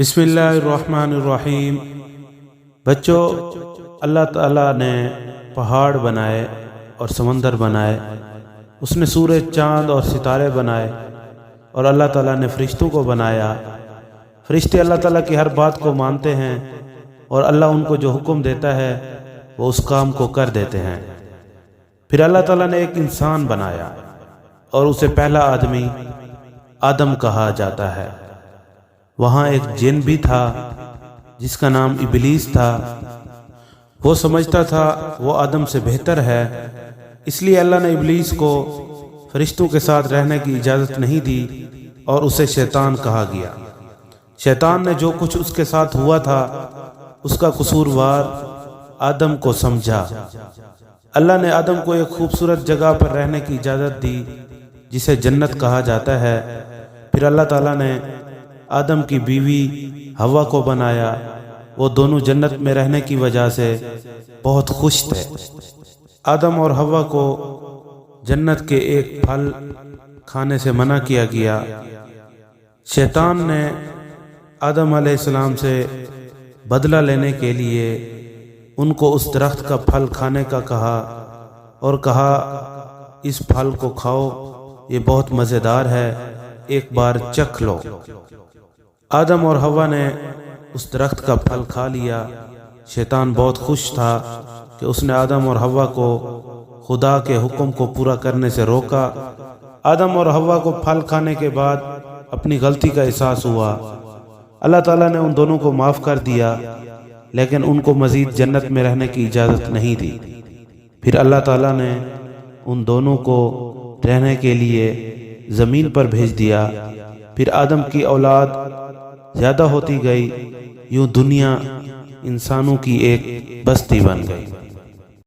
بسم اللہ الرحمن الرحیم۔ بچوں، اللہ تعالیٰ نے پہاڑ بنائے اور سمندر بنائے، اس نے سورج، چاند اور ستارے بنائے، اور اللہ تعالیٰ نے فرشتوں کو بنایا۔ فرشتے اللہ تعالیٰ کی ہر بات کو مانتے ہیں، اور اللہ ان کو جو حکم دیتا ہے وہ اس کام کو کر دیتے ہیں۔ پھر اللہ تعالیٰ نے ایک انسان بنایا، اور اسے پہلا آدمی آدم کہا جاتا ہے۔ وہاں ایک جن بھی تھا جس کا نام ابلیس تھا۔ وہ سمجھتا تھا وہ آدم سے بہتر ہے، اس لیے اللہ نے ابلیس کو فرشتوں کے ساتھ رہنے کی اجازت نہیں دی اور اسے شیطان کہا گیا۔ شیطان نے جو کچھ اس کے ساتھ ہوا تھا اس کا قصوروار آدم کو سمجھا۔ اللہ نے آدم کو ایک خوبصورت جگہ پر رہنے کی اجازت دی جسے جنت کہا جاتا ہے۔ پھر اللہ تعالیٰ نے آدم کی بیوی ہوا کو بنایا۔ وہ دونوں جنت میں رہنے کی وجہ سے بہت خوش تھے۔ آدم اور ہوا کو جنت کے ایک پھل کھانے سے منع کیا گیا۔ شیطان نے آدم علیہ السلام سے بدلہ لینے کے لیے ان کو اس درخت کا پھل کھانے کا کہا، اور کہا اس پھل کو کھاؤ، یہ بہت مزیدار ہے، ایک بار چکھ لو۔ آدم اور ہوا نے اس درخت کا پھل کھا لیا۔ شیطان بہت خوش تھا کہ اس نے آدم اور ہوا کو خدا کے حکم کو پورا کرنے سے روکا۔ آدم اور ہوا کو پھل کھانے کے بعد اپنی غلطی کا احساس ہوا۔ اللہ تعالیٰ نے ان دونوں کو معاف کر دیا، لیکن ان کو مزید جنت میں رہنے کی اجازت نہیں دی۔ پھر اللہ تعالیٰ نے ان دونوں کو رہنے کے لیے زمین پر بھیج دیا۔ پھر آدم کی اولاد زیادہ ہوتی گئی، یوں دنیا انسانوں کی ایک بستی بن گئی۔